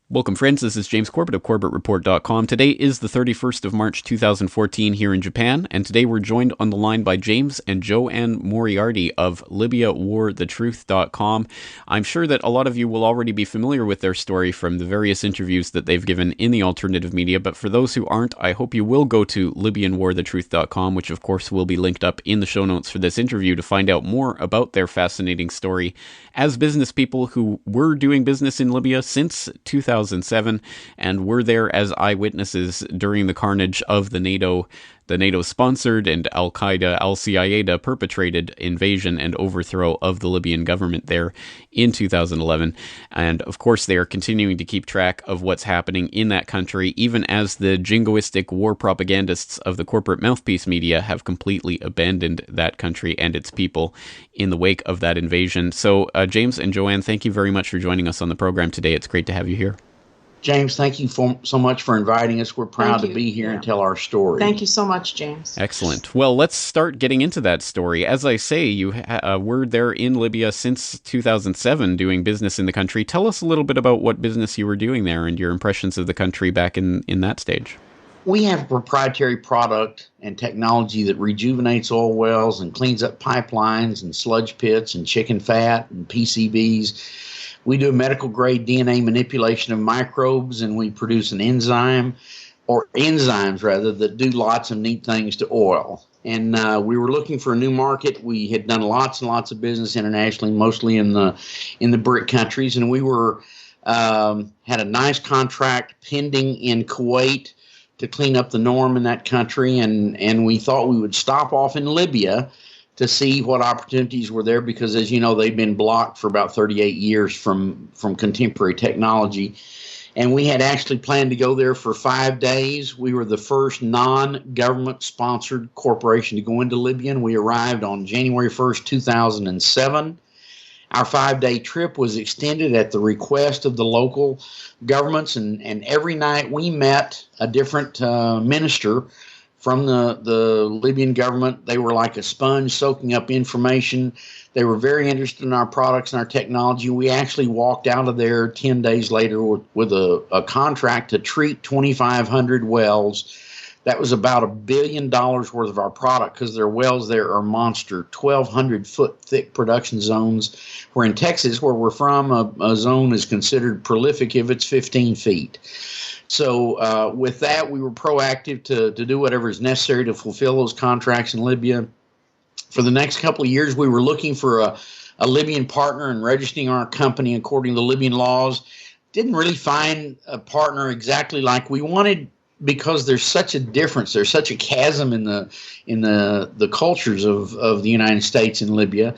Welcome, friends. This is James Corbett of CorbettReport.com. Today is the 31st of March, 2014 here in Japan, and today we're joined on the line by James and JoAnne Moriarty of LibyaWarTheTruth.com. I'm sure that a lot of you will already be familiar with their story from the various interviews that they've given in the alternative media, but for those who aren't, I hope you will go to LibyanWarTheTruth.com, which of course will be linked up in the show notes for this interview, to find out more about their fascinating story as business people who were doing business in Libya since 2007 and were there as eyewitnesses during the carnage of the NATO-sponsored and Al-Qaeda, Al-Qaeda perpetrated invasion and overthrow of the Libyan government there in 2011. And of course, they are continuing to keep track of what's happening in that country, even as the jingoistic war propagandists of the corporate mouthpiece media have completely abandoned that country and its people in the wake of that invasion. So, James and JoAnne, thank you very much for joining us on the program today. It's great to have you here. James, thank you so much for inviting us. We're proud to be here and tell our story. Thank you so much, James. Excellent. Well, let's start getting into that story. As I say, you were there in Libya since 2007 doing business in the country. Tell us a little bit about what business you were doing there and your impressions of the country back in that stage. We have a proprietary product and technology that rejuvenates oil wells and cleans up pipelines and sludge pits and chicken fat and PCBs. We do medical-grade DNA manipulation of microbes, and we produce an enzyme, or enzymes rather, that do lots of neat things to oil. And we were looking for a new market. We had done lots and lots of business internationally, mostly in the BRIC countries, and we were had a nice contract pending in Kuwait to clean up the norm in that country, and we thought we would stop off in Libya to see what opportunities were there, because, as you know, they've been blocked for about 38 years from contemporary technology. And we had actually planned to go there for 5 days. We were the first non-government sponsored corporation to go into Libya, and we arrived on January 1st, 2007. Our 5-day trip was extended at the request of the local governments, and every night we met a different minister from the Libyan government. They were like a sponge soaking up information. They were very interested in our products and our technology. We actually walked out of there 10 days later with a contract to treat 2,500 wells. That was about $1 billion worth of our product, because their wells there are monster, 1,200-foot thick production zones, where in Texas, where we're from, a zone is considered prolific if it's 15 feet. So with that, we were proactive to do whatever is necessary to fulfill those contracts in Libya. For the next couple of years, we were looking for a Libyan partner and registering our company according to Libyan laws. Didn't really find a partner exactly like we wanted, because there's such a difference. There's such a chasm in the cultures of the United States and Libya.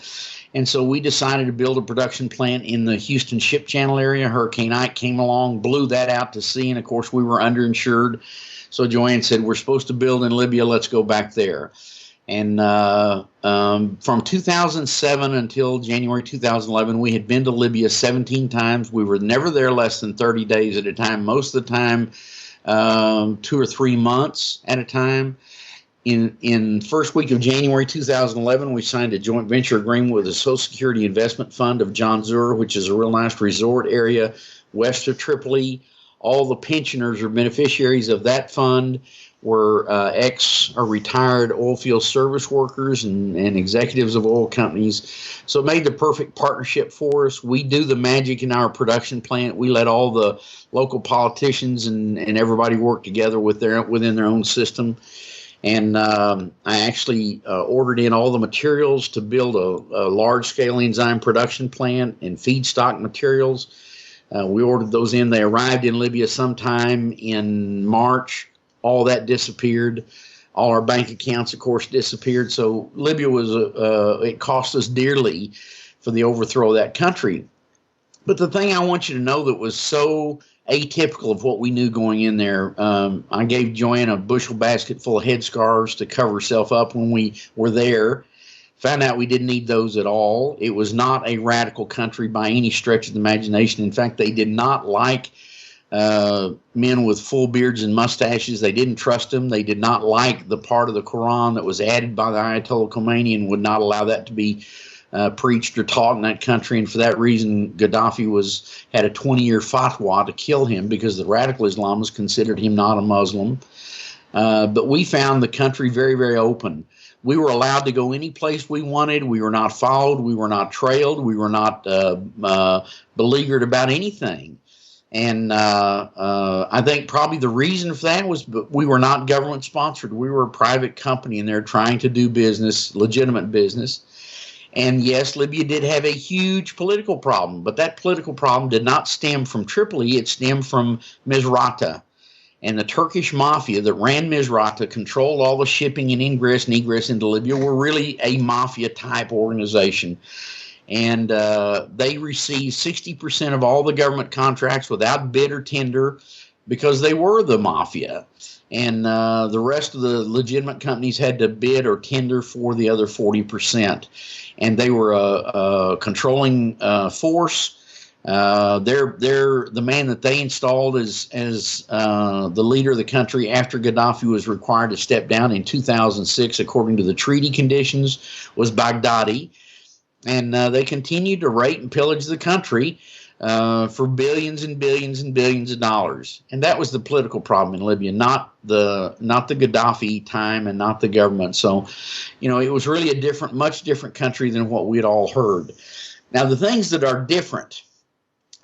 And so we decided to build a production plant in the Houston Ship Channel area. Hurricane Ike came along, blew that out to sea, and of course we were underinsured. So JoAnne said, we're supposed to build in Libya, let's go back there. And from 2007 until January 2011, we had been to Libya 17 times. We were never there less than 30 days at a time, most of the time 2 or 3 months at a time. In first week of January 2011, we signed a joint venture agreement with the Social Security Investment Fund of John Zur, which is a real nice resort area west of Tripoli. All the pensioners or beneficiaries of that fund were ex or retired oil field service workers and executives of oil companies. So it made the perfect partnership for us. We do the magic in our production plant. We let all the local politicians and everybody work together within their own system. And I actually ordered in all the materials to build a large-scale enzyme production plant and feedstock materials. We ordered those in. They arrived in Libya sometime in March. All that disappeared. All our bank accounts, of course, disappeared. So Libya was it cost us dearly for the overthrow of that country. But the thing I want you to know that was so atypical of what we knew going in there, I gave JoAnne a bushel basket full of headscarves to cover herself up when we were there. Found out we didn't need those at all. It was not a radical country by any stretch of the imagination. In fact, they did not like men with full beards and mustaches. They didn't trust them. They did not like the part of the Quran that was added by the Ayatollah Khomeini and would not allow that to be preached or taught in that country, and for that reason, Gaddafi had a 20-year fatwa to kill him because the radical Islamists considered him not a Muslim. But we found the country very, very open. We were allowed to go any place we wanted. We were not followed. We were not trailed. We were not beleaguered about anything. And I think probably the reason for that was we were not government sponsored. We were a private company, and they're trying to do business, legitimate business. And yes, Libya did have a huge political problem, but that political problem did not stem from Tripoli. It stemmed from Misrata. And the Turkish mafia that ran Misrata, controlled all the shipping and ingress and egress into Libya, were really a mafia-type organization. And they received 60% of all the government contracts without bid or tender because they were the mafia. And the rest of the legitimate companies had to bid or tender for the other 40%. And they were a controlling force. The man that they installed as the leader of the country after Gaddafi was required to step down in 2006, according to the treaty conditions, was Baghdadi. And they continued to rape and pillage the country for billions and billions and billions of dollars. And that was the political problem in Libya, not the Gaddafi time and not the government. So, it was really a much different country than what we had all heard. Now, the things that are different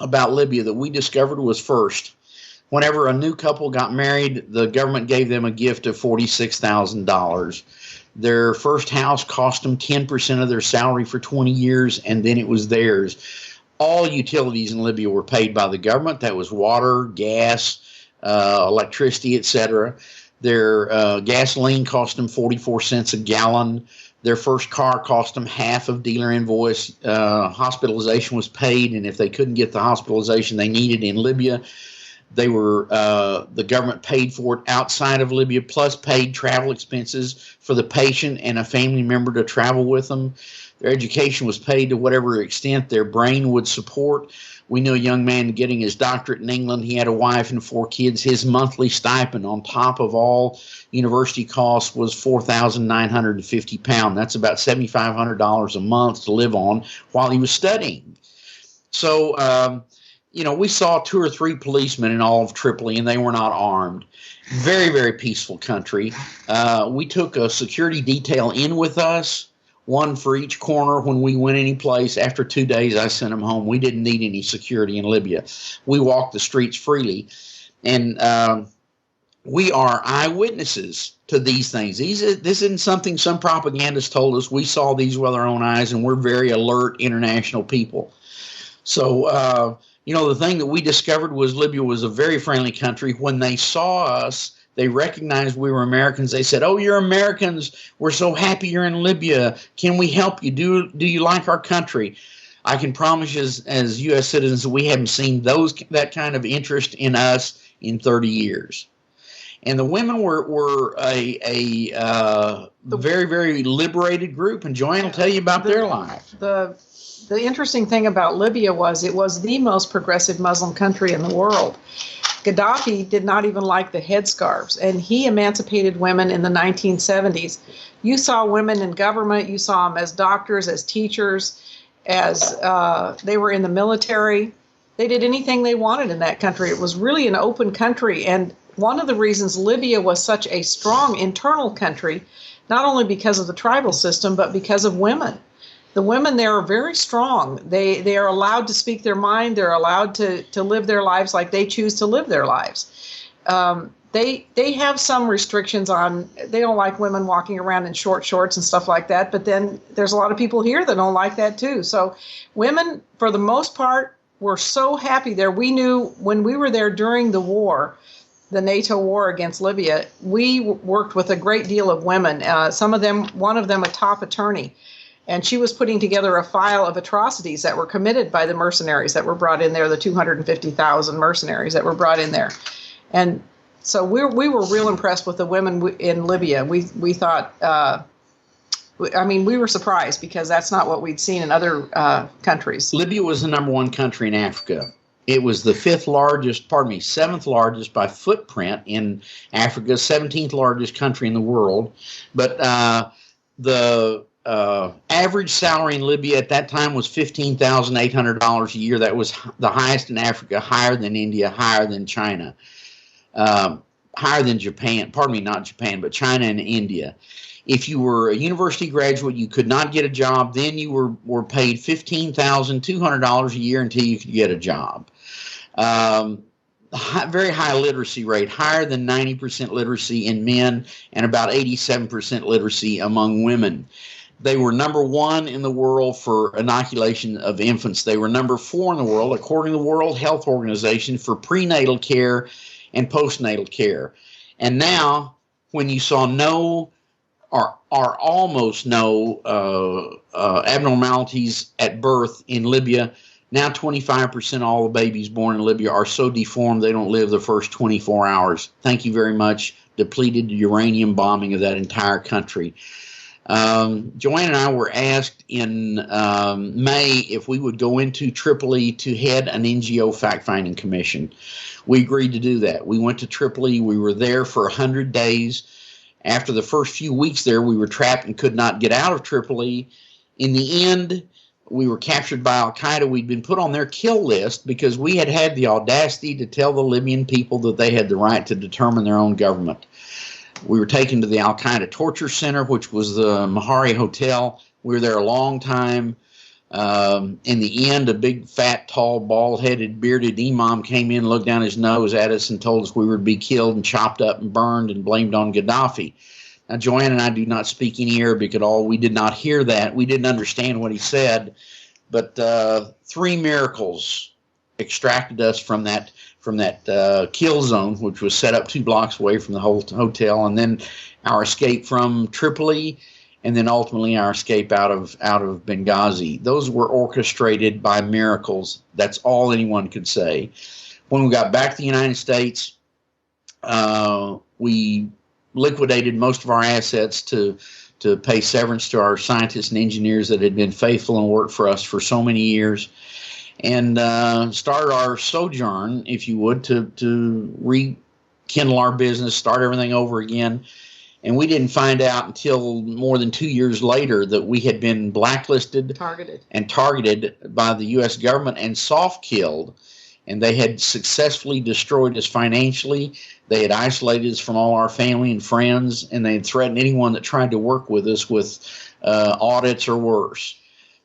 about Libya that we discovered was, first, whenever a new couple got married, the government gave them a gift of $46,000. Their first house cost them 10% of their salary for 20 years, and then it was theirs. All utilities in Libya were paid by the government. That was water, gas, electricity, etc. Their gasoline cost them 44 cents a gallon. Their first car cost them half of dealer invoice. Hospitalization was paid, and if they couldn't get the hospitalization they needed in Libya, the government paid for it outside of Libya, plus paid travel expenses for the patient and a family member to travel with them. Their education was paid to whatever extent their brain would support. We knew a young man getting his doctorate in England. He had a wife and 4 kids. His monthly stipend on top of all university costs was £4,950. That's about $7,500 a month to live on while he was studying. So, we saw 2 or 3 policemen in all of Tripoli, and they were not armed. Very, very peaceful country. We took a security detail in with us, one for each corner when we went any place. After 2 days, I sent them home. We didn't need any security in Libya. We walked the streets freely. And we are eyewitnesses to these things. This isn't something some propagandists told us. We saw these with our own eyes, and we're very alert international people. So, the thing that we discovered was Libya was a very friendly country. When they saw us, they recognized we were Americans. They said, "Oh, you're Americans. We're so happy you're in Libya. Can we help you? Do you like our country?" I can promise you, as U.S. citizens, that we haven't seen that kind of interest in us in 30 years. And the women were a very, very liberated group. And JoAnne will tell you about their life. The interesting thing about Libya was it was the most progressive Muslim country in the world. Gaddafi did not even like the headscarves, and he emancipated women in the 1970s. You saw women in government. You saw them as doctors, as teachers, as they were in the military. They did anything they wanted in that country. It was really an open country, and one of the reasons Libya was such a strong internal country, not only because of the tribal system, but because of women. The women there are very strong. They are allowed to speak their mind. They're allowed to live their lives like they choose to live their lives. They have some restrictions on, they don't like women walking around in short shorts and stuff like that, but then there's a lot of people here that don't like that too. So women, for the most part, were so happy there. We knew when we were there during the war, the NATO war against Libya, we worked with a great deal of women. One of them a top attorney. And she was putting together a file of atrocities that were committed by the mercenaries that were brought in there, the 250,000 mercenaries that were brought in there. And so we were real impressed with the women in Libya. We thought, we were surprised because that's not what we'd seen in other countries. Libya was the number 1 country in Africa. It was the 7th largest by footprint in Africa, 17th largest country in the world. But the average salary in Libya at that time was $15,800 a year. That was the highest in Africa, higher than India, higher than China, higher than Japan. Pardon me, not Japan, but China and India. If you were a university graduate, you could not get a job. Then you were paid $15,200 a year until you could get a job. Very high literacy rate, higher than 90% literacy in men and about 87% literacy among women. They were number 1 in the world for inoculation of infants. They were number 4 in the world, according to the World Health Organization, for prenatal care and postnatal care. And now, when you saw no or almost no abnormalities at birth in Libya, now 25% of all the babies born in Libya are so deformed they don't live the first 24 hours. Thank you very much. Depleted uranium bombing of that entire country. JoAnne and I were asked in May if we would go into Tripoli to head an NGO fact-finding commission. We agreed to do that. We went to Tripoli. We were there for 100 days. After the first few weeks there, we were trapped and could not get out of Tripoli. In the end, we were captured by al-Qaeda. We'd been put on their kill list because we had had the audacity to tell the Libyan people that they had the right to determine their own government. We were taken to the al-Qaeda torture center, which was the Moriarty Hotel. We were there a long time. In the end, a big, fat, tall, bald-headed, bearded imam came in, looked down his nose at us, and told us we would be killed and chopped up and burned and blamed on Gaddafi. Now, JoAnne and I do not speak any Arabic at all. We did not hear that. We didn't understand what he said. But 3 miracles extracted us from that kill zone, which was set up 2 blocks away from the whole hotel, and then our escape from Tripoli, and then ultimately our escape out of Benghazi. Those were orchestrated by miracles. That's all anyone could say. When we got back to the United States, we liquidated most of our assets to pay severance to our scientists and engineers that had been faithful and worked for us for so many years, and started our sojourn, if you would, to rekindle our business, start everything over again. And we didn't find out until more than 2 years later that we had been blacklisted and targeted by the U.S. government and soft-killed. And they had successfully destroyed us financially. They had isolated us from all our family and friends, and they had threatened anyone that tried to work with us with audits or worse.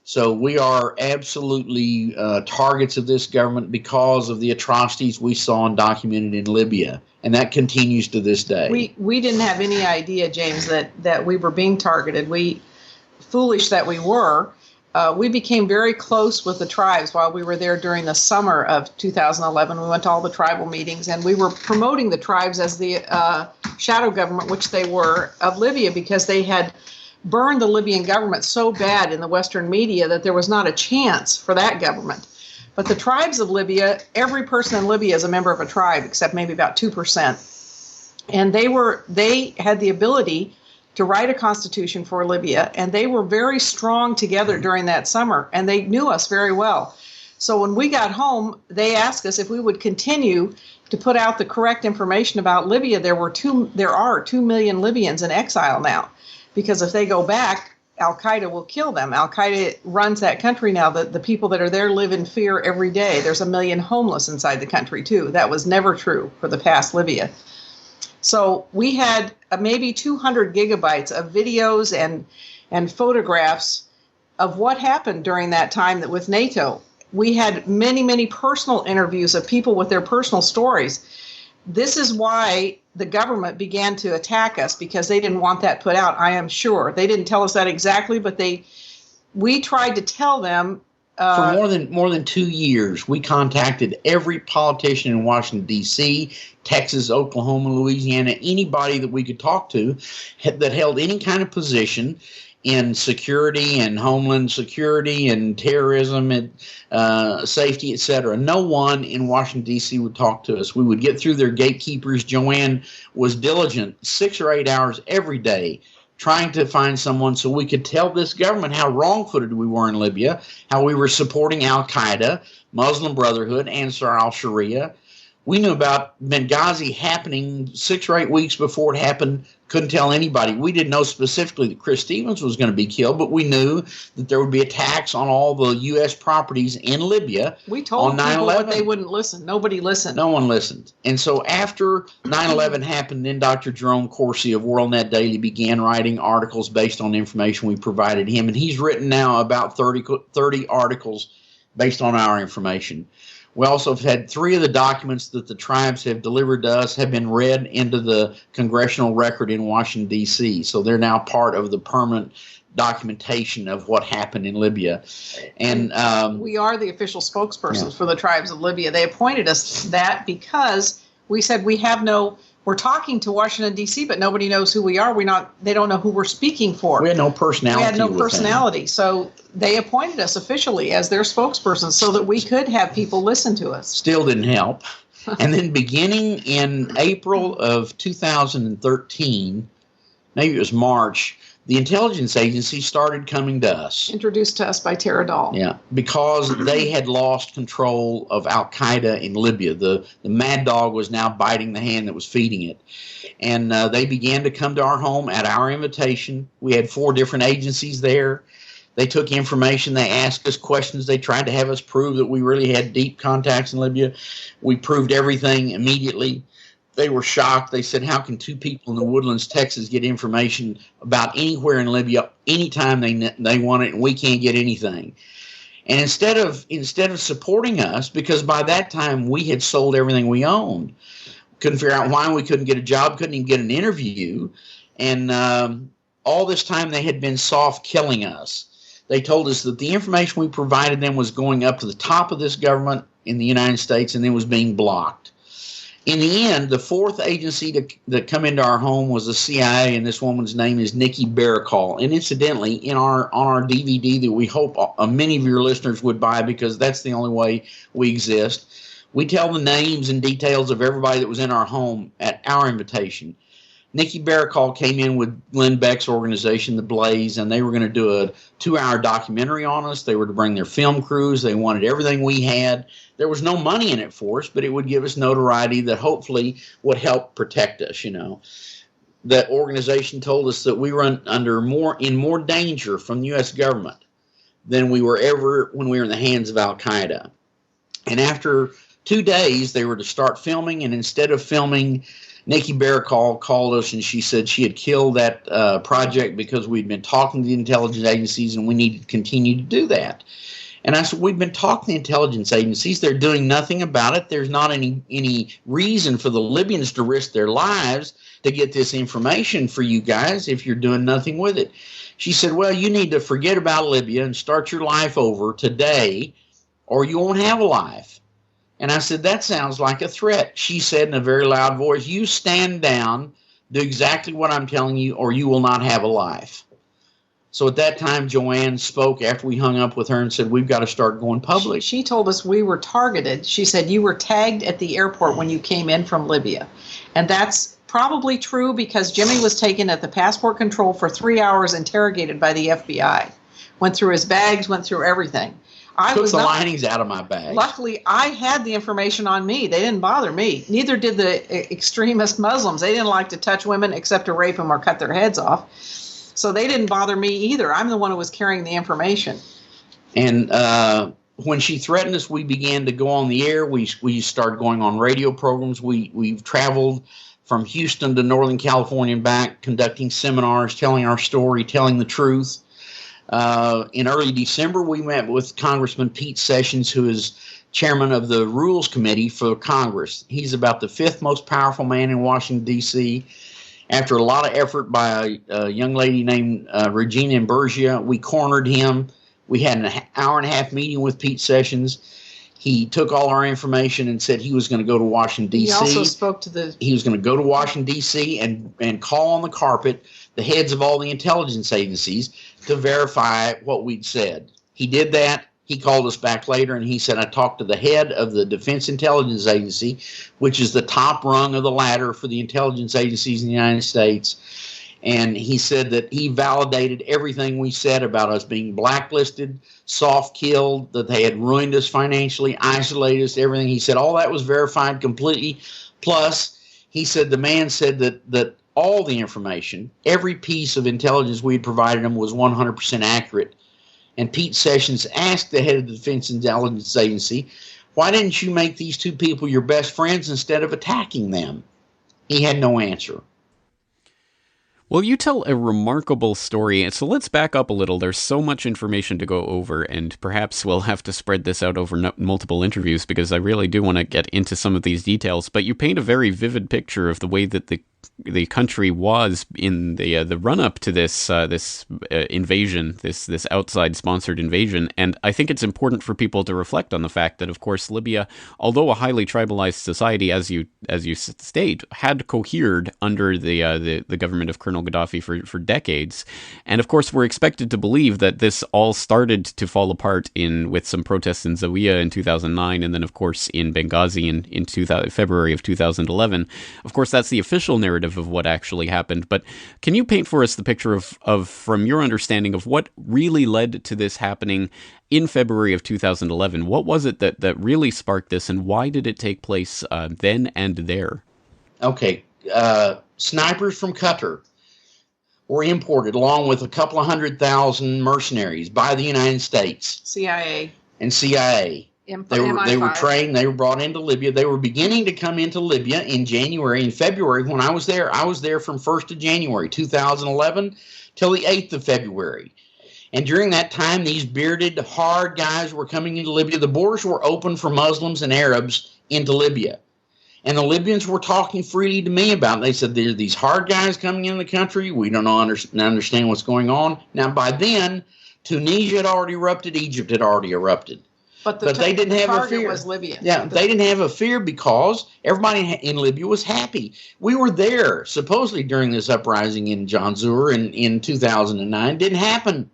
So we are absolutely targets of this government because of the atrocities we saw and documented in Libya. And that continues to this day. We didn't have any idea, James, that we were being targeted. Foolish that we were. We became very close with the tribes while we were there during the summer of 2011. We went to all the tribal meetings, and we were promoting the tribes as the shadow government, which they were, of Libya, because they had burned the Libyan government so bad in the Western media that there was not a chance for that government. But the tribes of Libya, every person in Libya is a member of a tribe, except maybe about 2%. And they had the ability to write a constitution for Libya, and they were very strong together during that summer, and they knew us very well. So when we got home, they asked us if we would continue to put out the correct information about Libya. There are 2 million Libyans in exile now, because if they go back, al-Qaeda will kill them. Al-Qaeda runs that country now. The people that are there live in fear every day. There's 1 million homeless inside the country, too. That was never true for the past Libya. So we had maybe 200 gigabytes of videos and photographs of what happened during that time with NATO. We had many, many personal interviews of people with their personal stories. This is why the government began to attack us, because they didn't want that put out, I am sure. They didn't tell us that exactly, but we tried to tell them. For more than 2 years, we contacted every politician in Washington, D.C., Texas, Oklahoma, Louisiana, anybody that we could talk to that held any kind of position in security and homeland security and terrorism and safety, etc. No one in Washington, D.C. would talk to us. We would get through their gatekeepers. JoAnne was diligent 6 or 8 hours every day trying to find someone so we could tell this government how wrong-footed we were in Libya, how we were supporting al-Qaeda, Muslim Brotherhood, Ansar al-Sharia. We knew about Benghazi happening 6 or 8 weeks before it happened couldn't tell anybody. We didn't know specifically that Chris Stevens was going to be killed, but we knew that there would be attacks on all the U.S. properties in Libya. We told on people, 9/11. but they wouldn't listen. Nobody listened. No one listened. And so after 9/11 happened, then Dr. Jerome Corsi of WorldNet Daily began writing articles based on information we provided him, and he's written now about 30 articles based on our information. We also have had 3 of the documents that the tribes have delivered to us have been read into the congressional record in Washington, D.C., so they're now part of the permanent documentation of what happened in Libya. And we are the official spokespersons for the tribes of Libya. They appointed us that because we said we're talking to Washington, D.C., but nobody knows who we are. They don't know who we're speaking for. We had no personality. We had no personality. So they appointed us officially as their spokespersons so that we could have people listen to us. Still didn't help. And then beginning in April of 2013, maybe it was March, the intelligence agency started coming to us. Introduced to us by Tara Dahl. Yeah, because they had lost control of Al-Qaeda in Libya. The mad dog was now biting the hand that was feeding it. And they began to come to our home at our invitation. We had 4 different agencies there. They took information. They asked us questions. They tried to have us prove that we really had deep contacts in Libya. We proved everything immediately. They were shocked. They said, how can 2 people in the Woodlands, Texas, get information about anywhere in Libya anytime they want it, and we can't get anything? And instead of supporting us, because by that time we had sold everything we owned, couldn't figure out why we couldn't get a job, couldn't even get an interview, and all this time they had been soft killing us. They told us that the information we provided them was going up to the top of this government in the United States and then was being blocked. In the end, the 4th agency that come into our home was the CIA, and this woman's name is Nikki Baracall. And incidentally, on our DVD that we hope many of your listeners would buy, because that's the only way we exist, we tell the names and details of everybody that was in our home at our invitation. Nikki Baracall came in with Glenn Beck's organization, The Blaze, and they were going to do a 2-hour documentary on us. They were to bring their film crews. They wanted everything we had. There was no money in it for us, but it would give us notoriety that hopefully would help protect us, you know. That organization told us that we were in more danger from the U.S. government than we were ever when we were in the hands of Al-Qaeda. And after 2 days, they were to start filming, and instead of filming, Nikki Baracall called us and she said she had killed that project because we'd been talking to the intelligence agencies and we needed to continue to do that. And I said, we've been talking to the intelligence agencies. They're doing nothing about it. There's not any reason for the Libyans to risk their lives to get this information for you guys if you're doing nothing with it. She said, well, you need to forget about Libya and start your life over today or you won't have a life. And I said, that sounds like a threat. She said in a very loud voice, you stand down, do exactly what I'm telling you, or you will not have a life. So at that time, JoAnne spoke after we hung up with her and said, we've got to start going public. She told us we were targeted. She said, you were tagged at the airport when you came in from Libya. And that's probably true because Jimmy was taken at the passport control for 3 hours, interrogated by the FBI. Went through his bags, went through everything. Took the linings out of my bag. Luckily, I had the information on me. They didn't bother me. Neither did the extremist Muslims. They didn't like to touch women except to rape them or cut their heads off. So they didn't bother me either. I'm the one who was carrying the information. And when she threatened us, we began to go on the air. We started going on radio programs. We've traveled from Houston to Northern California and back, conducting seminars, telling our story, telling the truth. In early December, we met with Congressman Pete Sessions, who is chairman of the Rules Committee for Congress. He's about the 5th most powerful man in Washington, D.C. After a lot of effort by a young lady named Regina Imburgia, we cornered him. We had an hour-and-a-half meeting with Pete Sessions. He took all our information and said he was going to go to Washington, D.C. He also spoke to He was going to go to Washington, D.C. and call on the carpet the heads of all the intelligence agencies to verify what we'd said. He did that. He called us back later and he said, I talked to the head of the Defense Intelligence Agency, which is the top rung of the ladder for the intelligence agencies in the United States. And he said that he validated everything we said about us being blacklisted, soft-killed, that they had ruined us financially, isolated us, everything. He said all that was verified completely. Plus, he said the man said that all the information. Every piece of intelligence we had provided them was 100% accurate. And Pete Sessions asked the head of the Defense Intelligence Agency, why didn't you make these two people your best friends instead of attacking them? He had no answer. Well, you tell a remarkable story, so let's back up a little. There's so much information to go over, and perhaps we'll have to spread this out over multiple interviews because I really do want to get into some of these details. But you paint a very vivid picture of the way that the country was in the run-up to this invasion, this outside-sponsored invasion. And I think it's important for people to reflect on the fact that, of course, Libya, although a highly tribalized society, as you state, had cohered under the government of Colonel Gaddafi for decades. And, of course, we're expected to believe that this all started to fall apart with some protests in Zawiya in 2009, and then, of course, in Benghazi in February of 2011. Of course, that's the official narrative of what actually happened, but can you paint for us the picture of from your understanding of what really led to this happening in February of 2011? What was it that really sparked this, and why did it take place then and there? Okay, snipers from Qatar were imported along with a couple of 100,000 mercenaries by the United States. CIA. They were trained. They were brought into Libya. They were beginning to come into Libya in January and February. When I was there from 1st of January 2011 till the 8th of February. And during that time, these bearded, hard guys were coming into Libya. The borders were open for Muslims and Arabs into Libya. And the Libyans were talking freely to me about it. They said, there are these hard guys coming in the country. We don't understand what's going on. Now, by then, Tunisia had already erupted. Egypt had already erupted. But they didn't have a fear. Was Libya. Yeah, they didn't have a fear because everybody in Libya was happy. We were there supposedly during this uprising in Janzur in 2009. Didn't happen.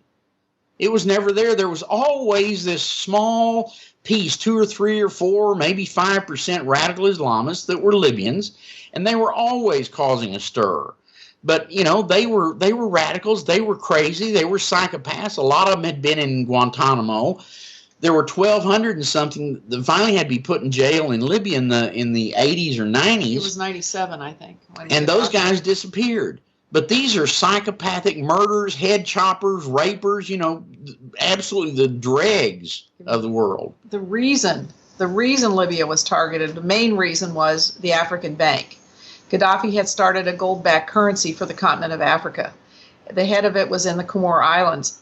It was never there. There was always this small piece, 2 or 3 or 4, maybe 5% radical Islamists that were Libyans, and they were always causing a stir. But, you know, they were radicals. They were crazy. They were psychopaths. A lot of them had been in Guantanamo. There were 1,200 and something that finally had to be put in jail in Libya in the 80s or 90s. It was 97, I think. And those guys disappeared. But these are psychopathic murderers, head choppers, rapers, you know, absolutely the dregs of the world. The reason Libya was targeted, the main reason was the African Bank. Gaddafi had started a gold-backed currency for the continent of Africa. The head of it was in the Comore Islands.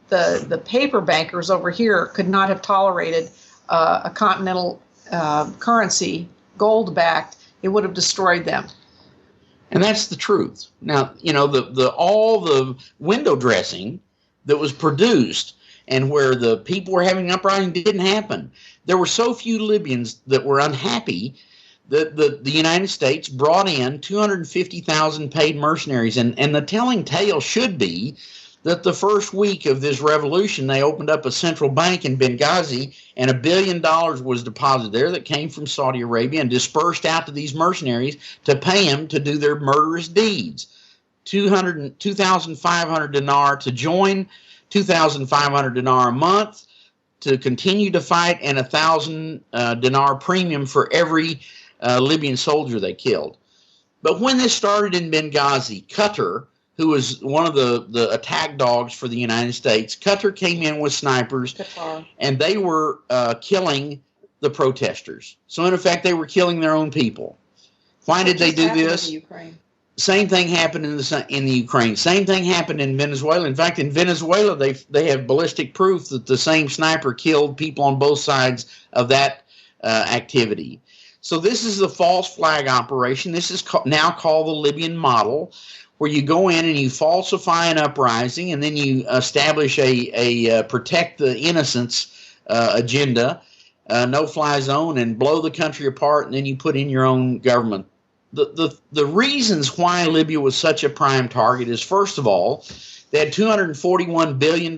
The paper bankers over here could not have tolerated a continental currency, gold-backed. It would have destroyed them. And that's the truth. Now, you know, all the window dressing that was produced and where the people were having an uprising didn't happen. There were so few Libyans that were unhappy that the United States brought in 250,000 paid mercenaries. And the telling tale should be that the first week of this revolution, they opened up a central bank in Benghazi, and $1 billion was deposited there that came from Saudi Arabia and dispersed out to these mercenaries to pay them to do their murderous deeds. 2,500 dinar to join, 2,500 dinar a month to continue to fight, and 1,000 dinar premium for every Libyan soldier they killed. But when this started in Benghazi, Qatar, who was one of the attack dogs for the United States, Qatar came in with snipers, and they were killing the protesters. So, in effect, they were killing their own people. Why did they do this? Same thing happened in the Ukraine. Same thing happened in Venezuela. In fact, in Venezuela, they have ballistic proof that the same sniper killed people on both sides of that activity. So this is the false flag operation. This is now called the Libyan model, where you go in and you falsify an uprising, and then you establish a protect the innocents agenda, no-fly zone, and blow the country apart, and then you put in your own government. The reasons why Libya was such a prime target is, first of all, they had $241 billion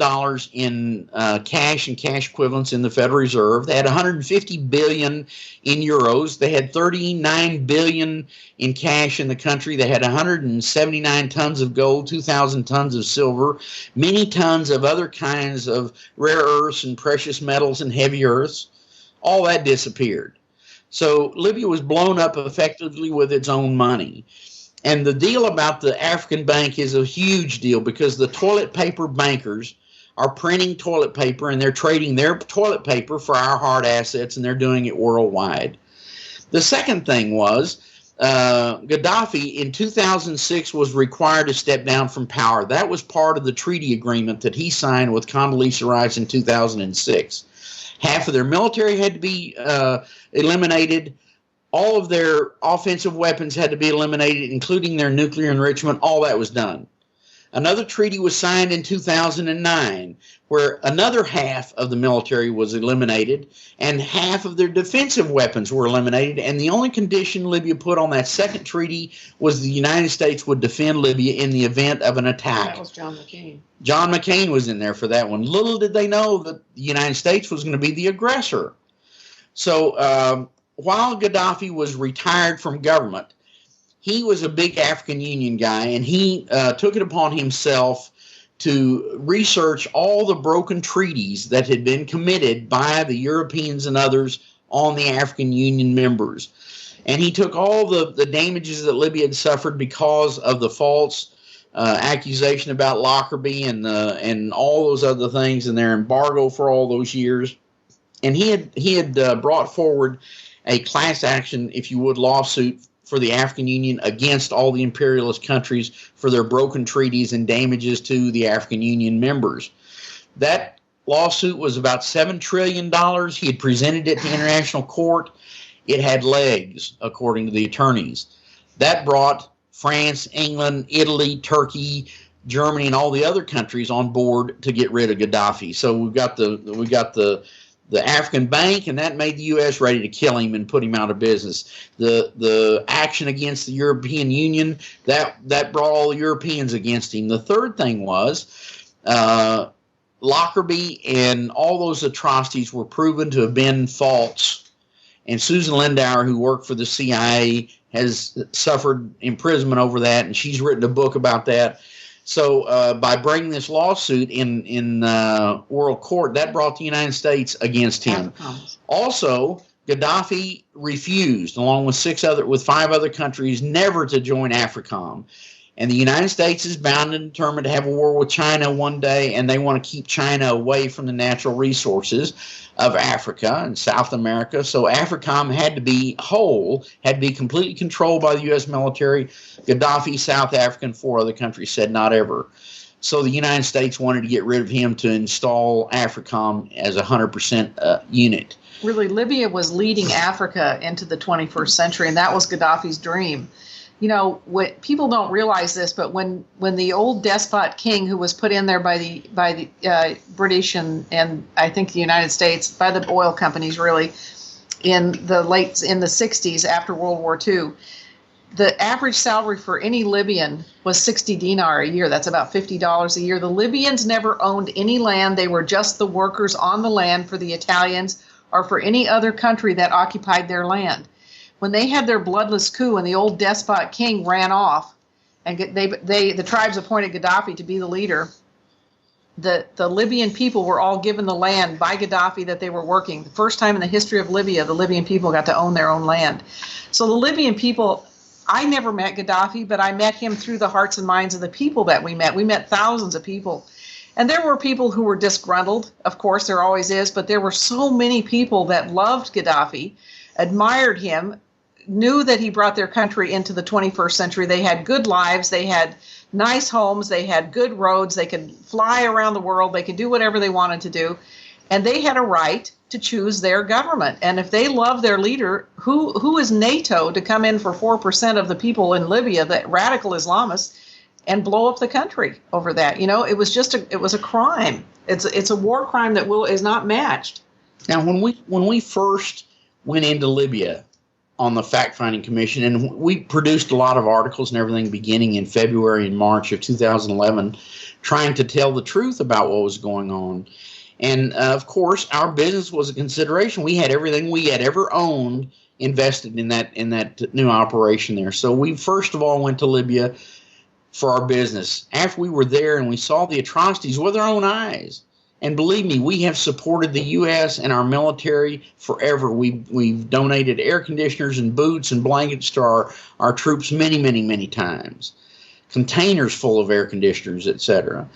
in cash and cash equivalents in the Federal Reserve. They had $150 billion in euros. They had $39 billion in cash in the country. They had 179 tons of gold, 2,000 tons of silver, many tons of other kinds of rare earths and precious metals and heavy earths. All that disappeared. So Libya was blown up effectively with its own money. And the deal about the African bank is a huge deal because the toilet paper bankers are printing toilet paper and they're trading their toilet paper for our hard assets, and they're doing it worldwide. The second thing was Gaddafi in 2006 was required to step down from power. That was part of the treaty agreement that he signed with Condoleezza Rice in 2006. Half of their military had to be eliminated. All of their offensive weapons had to be eliminated, including their nuclear enrichment. All that was done. Another treaty was signed in 2009 where another half of the military was eliminated and half of their defensive weapons were eliminated. And the only condition Libya put on that second treaty was the United States would defend Libya in the event of an attack. That was John McCain. John McCain was in there for that one. Little did they know that the United States was going to be the aggressor. So while Gaddafi was retired from government, he was a big African Union guy, and he took it upon himself to research all the broken treaties that had been committed by the Europeans and others on the African Union members. And he took all the damages that Libya had suffered because of the false accusation about Lockerbie and all those other things and their embargo for all those years. And he had brought forward a class action, if you would, lawsuit for the African Union against all the imperialist countries for their broken treaties and damages to the African Union members. That lawsuit was about $7 trillion. He had presented it to international court. It had legs, according to the attorneys. That brought France, England, Italy, Turkey, Germany, and all the other countries on board to get rid of Gaddafi. So we got the African bank, and that made the U.S. ready to kill him and put him out of business. The action against the European Union, that brought all the Europeans against him. The third thing was Lockerbie and all those atrocities were proven to have been false. And Susan Lindauer, who worked for the CIA, has suffered imprisonment over that, and she's written a book about that. So by bringing this lawsuit in world court, that brought the United States against him. Also, Gaddafi refused, along with 5 other countries, never to join AFRICOM. And the United States is bound and determined to have a war with China one day, and they want to keep China away from the natural resources of Africa and South America. So AFRICOM had to be whole, had to be completely controlled by the U.S. military. Gaddafi, South Africa, and 4 other countries said not ever. So the United States wanted to get rid of him to install AFRICOM as a 100% unit. Really, Libya was leading Africa into the 21st century, and that was Gaddafi's dream. You know, what people don't realize this, but when the old despot king, who was put in there by the British and I think the United States, by the oil companies really, in the 60s after World War II, the average salary for any Libyan was 60 dinar a year. That's about $50 a year. The Libyans never owned any land. They were just the workers on the land for the Italians or for any other country that occupied their land. When they had their bloodless coup and the old despot king ran off, and the tribes appointed Gaddafi to be the leader, the Libyan people were all given the land by Gaddafi that they were working. The first time in the history of Libya, the Libyan people got to own their own land. So the Libyan people, I never met Gaddafi, but I met him through the hearts and minds of the people that we met. We met thousands of people. And there were people who were disgruntled. Of course, there always is. But there were so many people that loved Gaddafi, admired him, knew that he brought their country into the 21st century. They had good lives. They had nice homes. They had good roads. They could fly around the world. They could do whatever they wanted to do. And they had a right to choose their government. And if they love their leader, who is NATO to come in for 4% of the people in Libya, the radical Islamists, and blow up the country over that? You know, it was a crime. It's a war crime that is not matched. Now, when we first went into Libya on the fact-finding commission, and we produced a lot of articles and everything beginning in February and March of 2011, trying to tell the truth about what was going on. And of course, our business was a consideration. We had everything we had ever owned invested in that new operation there. So we first of all went to Libya for our business. After we were there and we saw the atrocities with our own eyes, And believe me, we have supported the U.S. and our military forever. We've donated air conditioners and boots and blankets to our troops many, many, many times. Containers full of air conditioners, etc.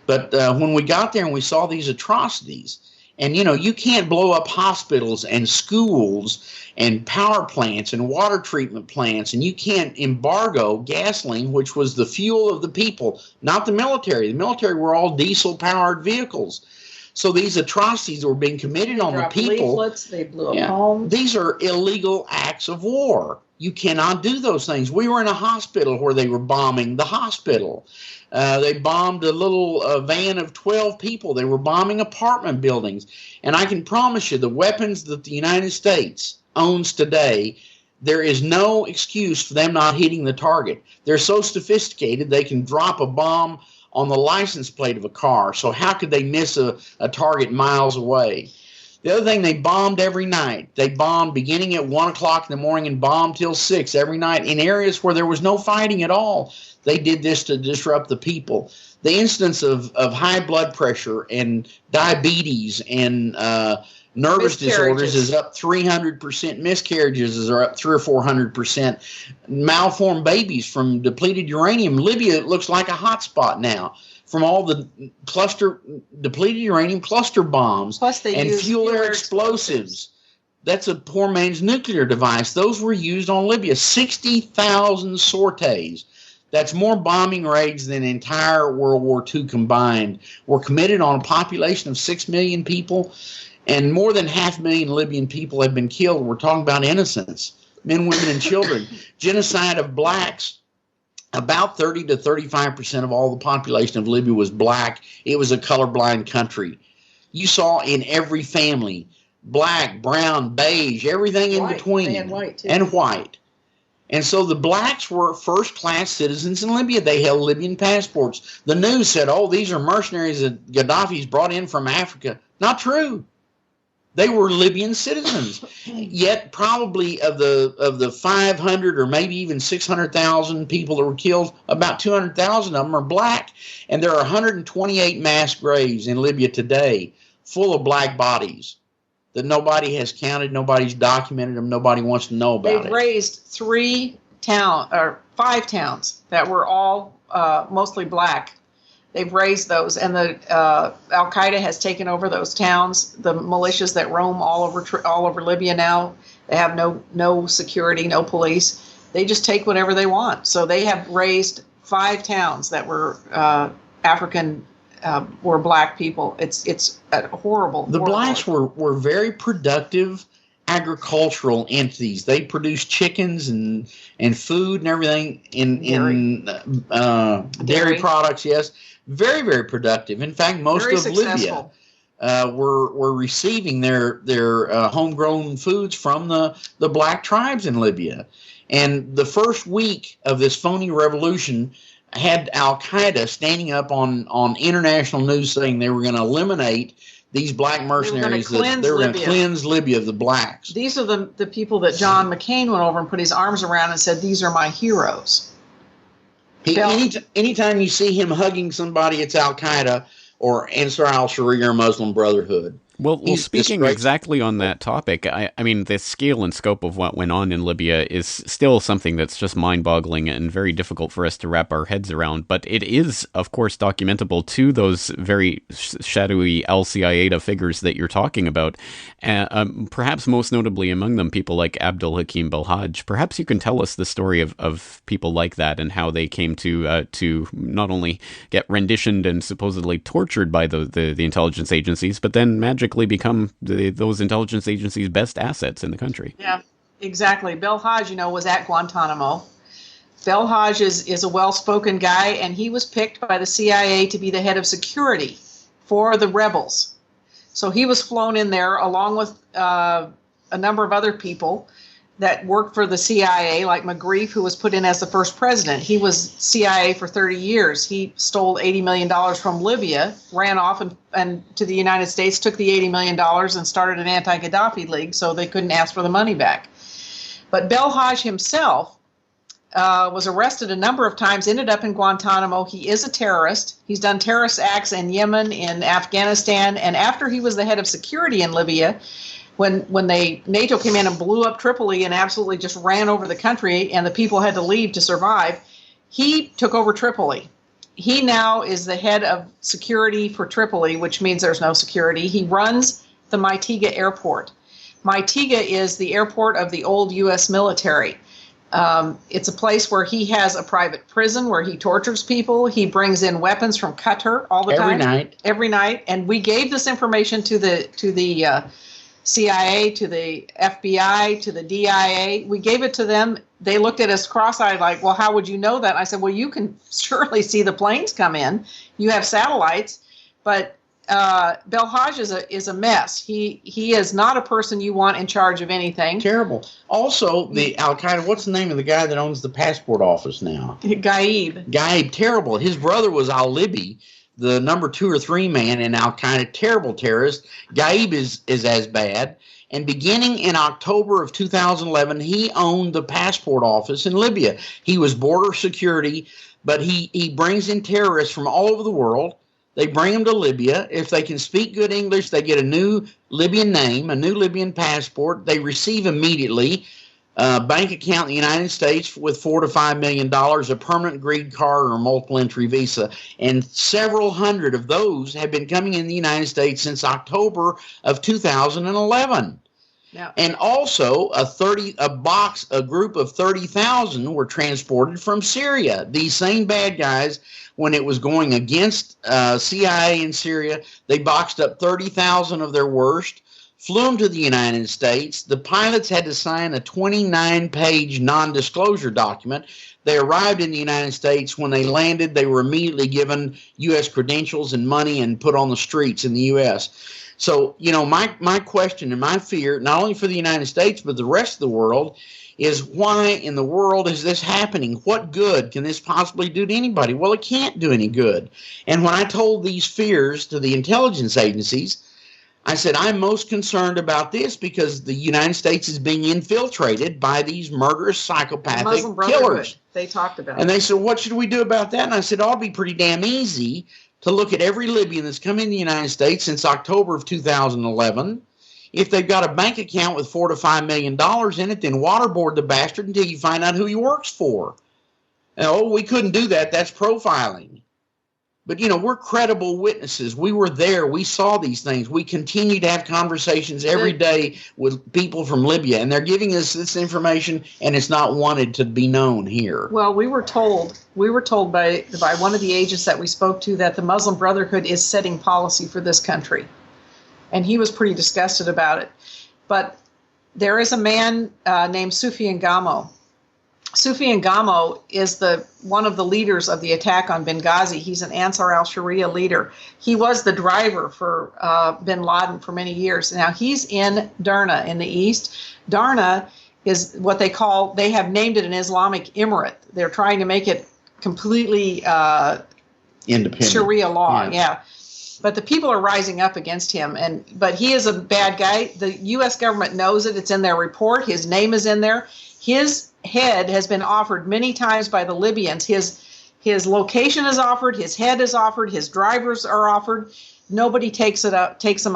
But when we got there and we saw these atrocities, and you can't blow up hospitals and schools and power plants and water treatment plants, and you can't embargo gasoline, which was the fuel of the people, not the military. The military were all diesel-powered vehicles. So these atrocities were being committed on the people. Leaflets, they blew up homes. These are illegal acts of war. You cannot do those things. We were in a hospital where they were bombing the hospital. They bombed a little van of 12 people. They were bombing apartment buildings. And I can promise you, the weapons that the United States owns today, there is no excuse for them not hitting the target. They're so sophisticated they can drop a bomb on the license plate of a car. So how could they miss a target miles away? The other thing, they bombed every night. They bombed beginning at 1 o'clock in the morning and bombed till 6 every night in areas where there was no fighting at all. They did this to disrupt the people. The incidence of high blood pressure and diabetes and nervous disorders is up 300%. Miscarriages are up 300 or 400%. Malformed babies from depleted uranium. Libya looks like a hot spot now from all the depleted uranium cluster bombs and fuel air explosives. That's a poor man's nuclear device. Those were used on Libya. 60,000 sorties. That's more bombing raids than entire World War II combined were committed on a population of 6 million people, and more than 500,000 Libyan people have been killed. We're talking about innocents, men, women, and children. Genocide of blacks. About 30 to 35% of all the population of Libya was black. It was a colorblind country. You saw in every family, black, brown, beige, everything in between. And white, too. And white. And so the blacks were first-class citizens in Libya. They held Libyan passports. The news said, oh, these are mercenaries that Gaddafi's brought in from Africa. Not true. They were Libyan citizens. Yet probably of the 500 or maybe even 600,000 people that were killed, about 200,000 of them are black. And there are 128 mass graves in Libya today full of black bodies that nobody has counted, nobody's documented them, nobody wants to know about it. They've raised 5 towns that were all mostly black. They've raised those, and the Al-Qaeda has taken over those towns. The militias that roam all over Libya now, they have no security, no police. They just take whatever they want. So they have raised 5 towns that were African, were black people. It's a horrible. The blacks were very productive agricultural entities. They produced chickens and food and everything in dairy products. Yes. Very, very productive. In fact, most of Libya were receiving their homegrown foods from the black tribes in Libya. And the first week of this phony revolution had Al-Qaeda standing up on international news saying they were going to eliminate these black mercenaries, they were going to cleanse Libya of the blacks. These are the people that John McCain went over and put his arms around and said, these are my heroes. Anytime you see him hugging somebody, it's Al-Qaeda or Ansar al-Sharia or Muslim Brotherhood. Well, speaking exactly on that topic, I mean, the scale and scope of what went on in Libya is still something that's just mind-boggling and very difficult for us to wrap our heads around. But it is, of course, documentable to those very shadowy al-Qaeda figures that you're talking about. Perhaps most notably among them, people like Abdul Hakim Belhaj. Perhaps you can tell us the story of people like that and how they came to not only get renditioned and supposedly tortured by the intelligence agencies, but then magically become those intelligence agencies' best assets in the country. Yeah, exactly. Belhaj, was at Guantanamo. Belhaj is a well-spoken guy, and he was picked by the CIA to be the head of security for the rebels. So he was flown in there along with a number of other people that worked for the CIA, like McGrief, who was put in as the first president. He was CIA for 30 years. He stole $80 million from Libya, ran off and to the United States, took the $80 million and started an anti-Gaddafi league so they couldn't ask for the money back. But Belhaj himself was arrested a number of times, ended up in Guantanamo. He is a terrorist. He's done terrorist acts in Yemen, in Afghanistan, and after he was the head of security in Libya, when NATO came in and blew up Tripoli and absolutely just ran over the country and the people had to leave to survive, he took over Tripoli. He now is the head of security for Tripoli, which means there's no security. He runs the Maitiga airport. Maitiga is the airport of the old U.S. military. It's a place where he has a private prison where he tortures people. He brings in weapons from Qatar all the time. Every night. And we gave this information to the CIA, to the FBI, to the DIA. We gave it to them. They looked at us cross-eyed like, well, how would you know that? I said, well, you can surely see the planes come in. You have satellites. But Belhaj is a mess. He is not a person you want in charge of anything. Terrible. Also, the Al-Qaeda, what's the name of the guy that owns the passport office now? Gaib, terrible. His brother was al-Libi, the number 2 or 3 man in Al-Qaeda, terrible terrorist. Gaib is as bad. And beginning in October of 2011, he owned the passport office in Libya. He was border security, but he brings in terrorists from all over the world. They bring them to Libya. If they can speak good English, they get a new Libyan name, a new Libyan passport. They receive immediately a bank account in the United States with $4 to $5 million, a permanent green card or multiple entry visa. And several hundred of those have been coming in the United States since October of 2011. Yeah. And also a group of 30,000 were transported from Syria. These same bad guys, when it was going against CIA in Syria, they boxed up 30,000 of their worst, flew them to the United States. The pilots had to sign a 29-page non-disclosure document. They arrived in the United States. When they landed, they were immediately given U.S. credentials and money and put on the streets in the U.S. So, my question and my fear, not only for the United States, but the rest of the world, is why in the world is this happening? What good can this possibly do to anybody? Well, it can't do any good. And when I told these fears to the intelligence agencies, I said, I'm most concerned about this because the United States is being infiltrated by these murderous, psychopathic killers. They talked about it. And they said, what should we do about that? And I said, it'll be pretty damn easy to look at every Libyan that's come in the United States since October of 2011. If they've got a bank account with $4 to $5 million in it, then waterboard the bastard until you find out who he works for. Oh, we couldn't do that. That's profiling. But, we're credible witnesses. We were there. We saw these things. We continue to have conversations every day with people from Libya, and they're giving us this information, and it's not wanted to be known here. Well, we were told by one of the agents that we spoke to that the Muslim Brotherhood is setting policy for this country. And he was pretty disgusted about it. But there is a man named Soufiane Gamo. Soufiane Gamo is one of the leaders of the attack on Benghazi. He's an Ansar al-Sharia leader. He was the driver for bin Laden for many years. Now he's in Derna in the east. Derna is what they have named it an Islamic emirate. They're trying to make it completely independent Sharia law. Yeah. But the people are rising up against him, but he is a bad guy. The U.S. government knows it. It's in their report. His name is in there. His head has been offered many times by the Libyans. His location is offered. His head is offered. His drivers are offered. Nobody takes him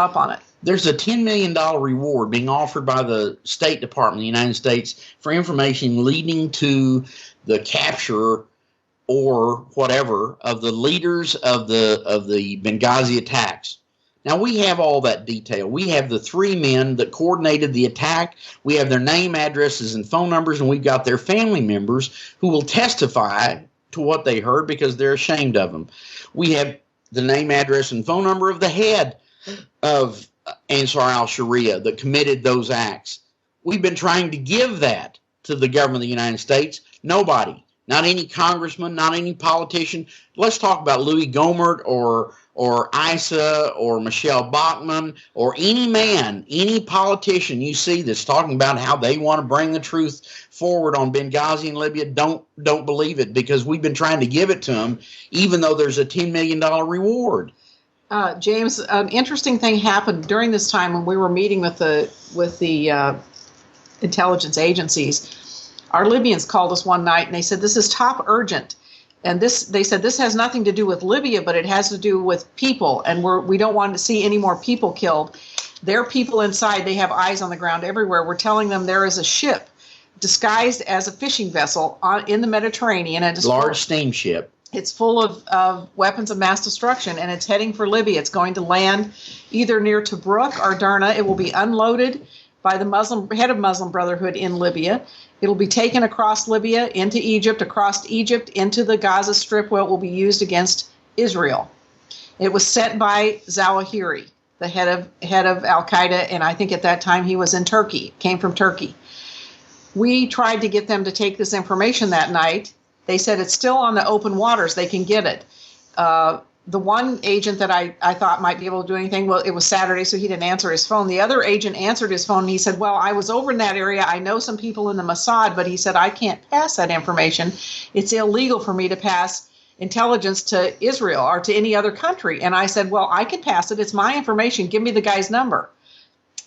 up on it. There's a $10 million reward being offered by the State Department of the United States for information leading to the capture or whatever of the leaders of the Benghazi attacks. Now, we have all that detail. We have the 3 men that coordinated the attack. We have their name, addresses, and phone numbers, and we've got their family members who will testify to what they heard because they're ashamed of them. We have the name, address, and phone number of the head of Ansar al-Sharia that committed those acts. We've been trying to give that to the government of the United States. Nobody. Not any congressman, not any politician. Let's talk about Louis Gohmert or Issa or Michelle Bachmann or any man, any politician you see that's talking about how they want to bring the truth forward on Benghazi and Libya. Don't believe it because we've been trying to give it to them, even though there's a $10 million reward. James, an interesting thing happened during this time when we were meeting with the intelligence agencies. Our Libyans called us one night and they said, this is top urgent. And they said, this has nothing to do with Libya, but it has to do with people. And we don't want to see any more people killed. There are people inside. They have eyes on the ground everywhere. We're telling them there is a ship disguised as a fishing vessel in the Mediterranean. And large steamship. It's full of weapons of mass destruction, and it's heading for Libya. It's going to land either near Tobruk or Derna. It will be unloaded by the head of Muslim Brotherhood in Libya. It'll be taken across Libya, into Egypt, across Egypt, into the Gaza Strip, where it will be used against Israel. It was sent by Zawahiri, the head of Al-Qaeda, and I think at that time he was in Turkey, came from Turkey. We tried to get them to take this information that night. They said it's still on the open waters. They can get it. The one agent that I thought might be able to do anything, well, it was Saturday, so he didn't answer his phone. The other agent answered his phone, and he said, well, I was over in that area. I know some people in the Mossad, but he said, I can't pass that information. It's illegal for me to pass intelligence to Israel or to any other country. And I said, well, I can pass it. It's my information. Give me the guy's number.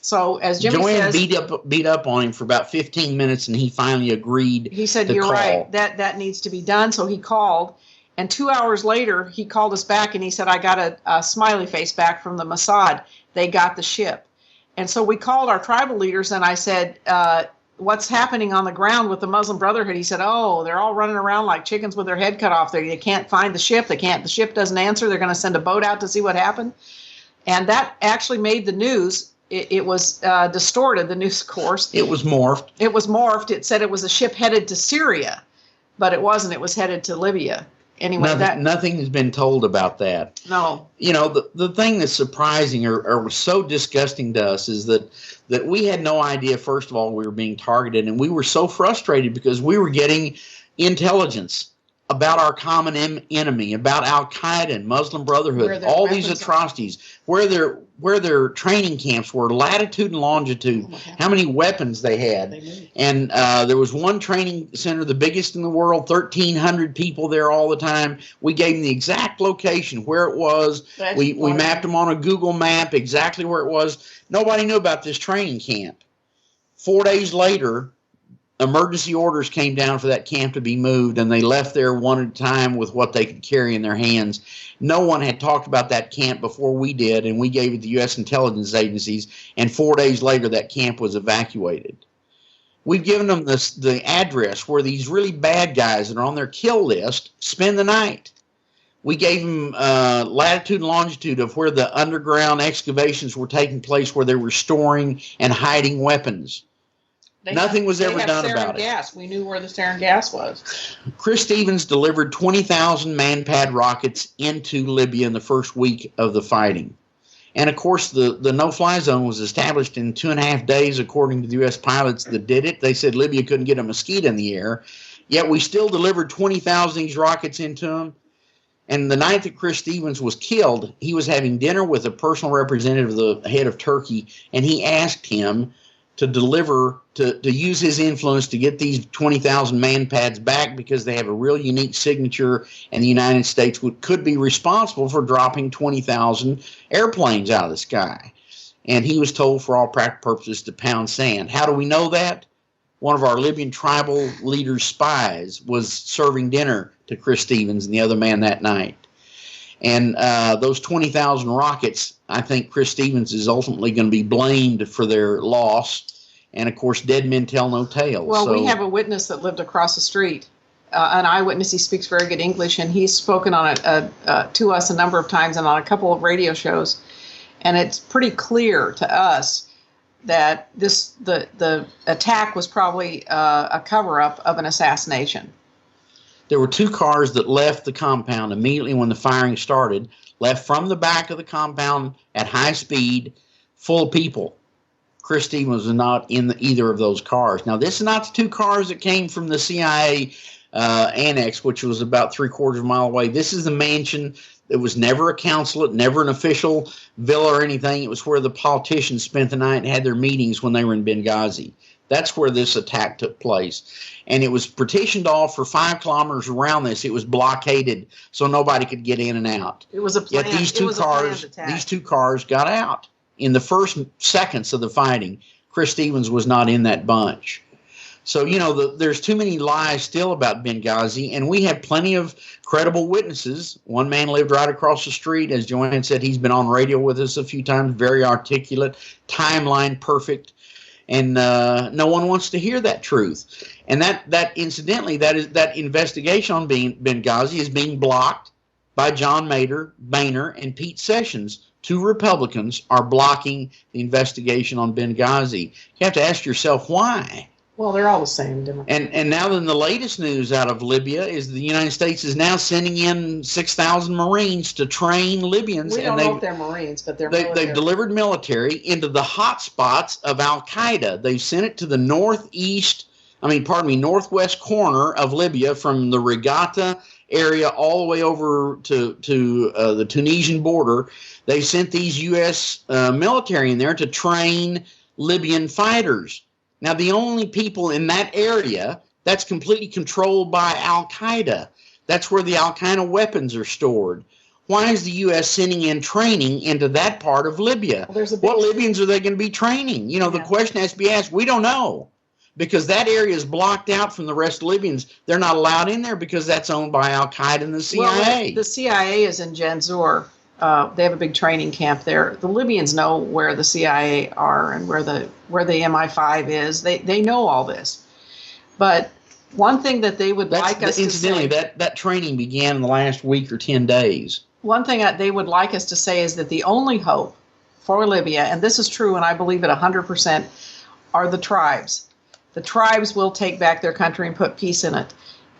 So as Jimmy JoAnne says, beat up on him for about 15 minutes, and he finally agreed. He said, to you're call. right. That needs to be done. So he called. And 2 hours later, he called us back and he said, I got a smiley face back from the Mossad. They got the ship. And so we called our tribal leaders and I said, what's happening on the ground with the Muslim Brotherhood? He said, oh, they're all running around like chickens with their head cut off. They can't find the ship. The ship doesn't answer. They're going to send a boat out to see what happened. And that actually made the news. It was distorted, the news course. It was morphed. It said it was a ship headed to Syria, but it wasn't. It was headed to Libya. Anyway, nothing has been told about that. No. You know, the thing that's surprising or was so disgusting to us is that we had no idea, first of all, we were being targeted, and we were so frustrated because we were getting intelligence about our common enemy, about Al-Qaeda and Muslim Brotherhood, all these atrocities, where their training camps were, latitude and longitude, how many weapons they had. And there was one training center, the biggest in the world, 1,300 people there all the time. We gave them the exact location, where it was. We mapped them on a Google map, exactly where it was. Nobody knew about this training camp. 4 days later, emergency orders came down for that camp to be moved, and they left there one at a time with what they could carry in their hands. No one had talked about that camp before we did, and we gave it to the U.S. intelligence agencies, and 4 days later that camp was evacuated. We've given them the address where these really bad guys that are on their kill list spend the night. We gave them latitude and longitude of where the underground excavations were taking place, where they were storing and hiding weapons. Nothing was ever done about it. We knew where the sarin gas was. Chris Stevens delivered 20,000 man-pad rockets into Libya in the first week of the fighting. And, of course, the no-fly zone was established in 2.5 days, according to the U.S. pilots that did it. They said Libya couldn't get a mosquito in the air. Yet we still delivered 20,000 of these rockets into them. And the night that Chris Stevens was killed, he was having dinner with a personal representative of the head of Turkey, and he asked him to use his influence to get these 20,000 man-pads back, because they have a real unique signature, and the United States could be responsible for dropping 20,000 airplanes out of the sky. And he was told, for all practical purposes, to pound sand. How do we know that? One of our Libyan tribal leaders' spies was serving dinner to Chris Stevens and the other man that night. And those 20,000 rockets, I think Chris Stevens is ultimately going to be blamed for their loss. And, of course, dead men tell no tales. Well, we have a witness that lived across the street, an eyewitness. He speaks very good English, and he's spoken on it to us a number of times and on a couple of radio shows. And it's pretty clear to us that the attack was probably a cover-up of an assassination. There were two cars that left the compound immediately when the firing started, left from the back of the compound at high speed, full of people. Chris Stevens was not in either of those cars. Now, this is not the two cars that came from the CIA annex, which was about 3/4 of a mile away. This is the mansion. It was never a consulate, never an official villa or anything. It was where the politicians spent the night and had their meetings when they were in Benghazi. That's where this attack took place. And it was partitioned off for 5 kilometers around this. It was blockaded so nobody could get in and out. It was a plan. Yet these two cars got out. In the first seconds of the fighting, Chris Stevens was not in that bunch. So, there's too many lies still about Benghazi, and we have plenty of credible witnesses. One man lived right across the street. As JoAnne said, he's been on radio with us a few times, very articulate, timeline perfect, and no one wants to hear that truth. And that incidentally, that investigation on Benghazi is being blocked by John Boehner, and Pete Sessions. Two Republicans are blocking the investigation on Benghazi. You have to ask yourself why. Well, they're all the same. And now then the latest news out of Libya is the United States is now sending in 6,000 Marines to train Libyans. We don't know if they're Marines, but they've delivered military into the hot spots of Al-Qaeda. They've sent it to the northwest corner of Libya, from the Regatta area all the way over to the Tunisian border. They sent these U.S. Military in there to train Libyan fighters. Now, the only people in that area that's completely controlled by Al-Qaeda. That's where the Al-Qaeda weapons are stored. Why is the U.S. sending in training into that part of Libya? Well, what Libyans are they going to be training? The question has to be asked. We don't know, because that area is blocked out from the rest of Libyans. They're not allowed in there because that's owned by Al-Qaeda and the CIA. Well, the CIA is in Janzur. They have a big training camp there. The Libyans know where the CIA are and where the MI5 is. They know all this. But one thing that they would like us to say... Incidentally, that training began in the last week or 10 days. One thing they would like us to say is that the only hope for Libya, and this is true, and I believe it 100%, are the tribes. The tribes will take back their country and put peace in it.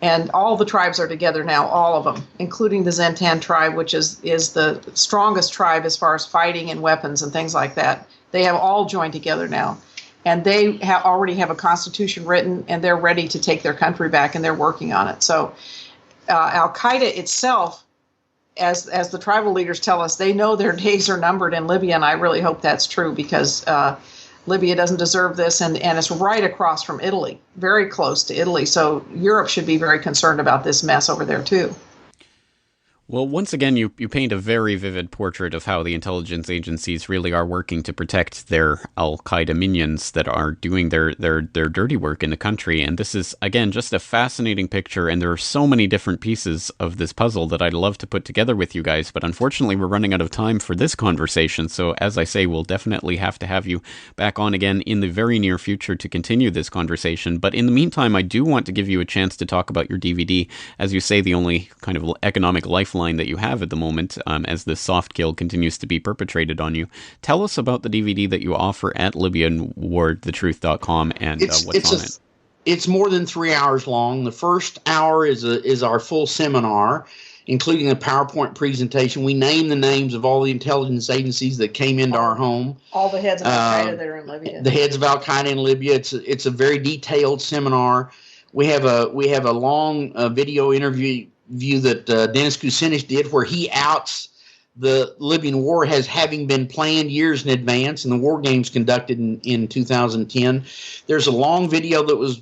And all the tribes are together now, all of them, including the Zentan tribe, which is the strongest tribe as far as fighting and weapons and things like that. They have all joined together now. And they already have a constitution written, and they're ready to take their country back, and they're working on it. So Al-Qaeda itself, as the tribal leaders tell us, they know their days are numbered in Libya, and I really hope that's true, because Libya doesn't deserve this, and it's right across from Italy, very close to Italy. So Europe should be very concerned about this mess over there, too. Well, once again, you paint a very vivid portrait of how the intelligence agencies really are working to protect their Al-Qaeda minions that are doing their dirty work in the country. And this is, again, just a fascinating picture. And there are so many different pieces of this puzzle that I'd love to put together with you guys. But unfortunately, we're running out of time for this conversation. So as I say, we'll definitely have to have you back on again in the very near future to continue this conversation. But in the meantime, I do want to give you a chance to talk about your DVD. As you say, the only kind of economic lifeline that you have at the moment, as this soft kill continues to be perpetrated on you. Tell us about the DVD that you offer at LibyanWarTheTruth.com and what's on it. It's more than 3 hours long. The first hour is our full seminar, including a PowerPoint presentation. We name the names of all the intelligence agencies that came into our home. All the heads of Al-Qaeda that are in Libya. The heads of Al-Qaeda in Libya. It's a very detailed seminar. We have a long video interview that Dennis Kucinich did, where he outs the Libyan war as having been planned years in advance, and the war games conducted in 2010. There's a long video that was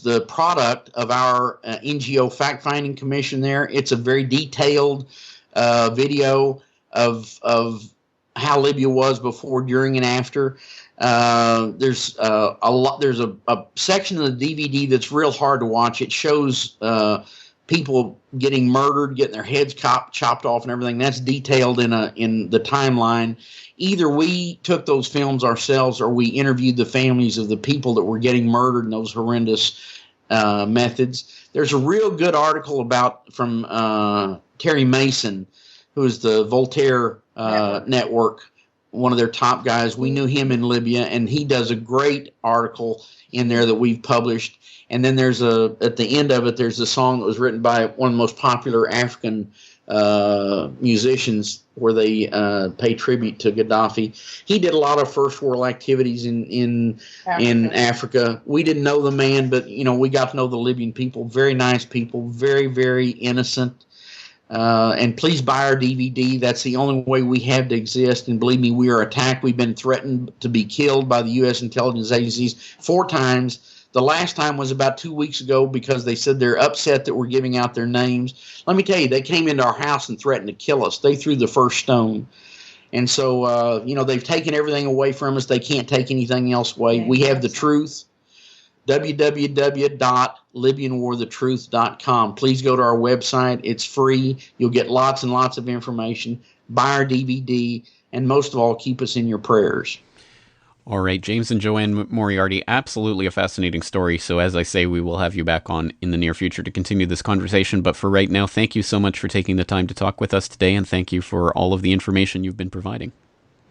the product of our NGO fact-finding commission there. It's a very detailed video of how Libya was before, during, and after. There's a section of the DVD that's real hard to watch. It shows people getting murdered, getting their heads chopped off and everything. That's detailed in the timeline. Either we took those films ourselves, or we interviewed the families of the people that were getting murdered in those horrendous methods. There's a real good article from Terry Mason, who is the Voltaire Network, one of their top guys. We knew him in Libya, and he does a great article in there that we've published. And then at the end of it, there's a song that was written by one of the most popular African musicians, where they pay tribute to Gaddafi. He did a lot of first world activities in Africa. We didn't know the man, but we got to know the Libyan people. Very nice people, very, very innocent. And please buy our DVD. That's the only way we have to exist. And believe me, we are attacked. We've been threatened to be killed by the U.S. intelligence agencies 4 times. The last time was about 2 weeks ago, because they said they're upset that we're giving out their names. Let me tell you, they came into our house and threatened to kill us. They threw the first stone. And so, they've taken everything away from us. They can't take anything else away. We have the truth. www.libyanwarthetruth.com. Please go to our website. It's free. You'll get lots and lots of information. Buy our DVD, and most of all, keep us in your prayers. All right, James and JoAnne Moriarty, absolutely a fascinating story. So as I say, we will have you back on in the near future to continue this conversation. But for right now, thank you so much for taking the time to talk with us today, and thank you for all of the information you've been providing.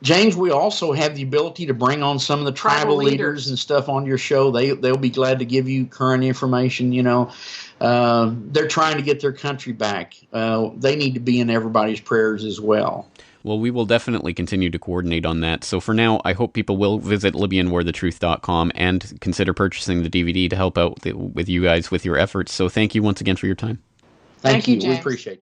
James, we also have the ability to bring on some of the tribal leaders and stuff on your show. They'll be glad to give you current information. They're trying to get their country back. They need to be in everybody's prayers as well. Well, we will definitely continue to coordinate on that. So for now, I hope people will visit LibyanWarTheTruth.com and consider purchasing the DVD to help out with you guys with your efforts. So thank you once again for your time. Thank you. James. We appreciate it.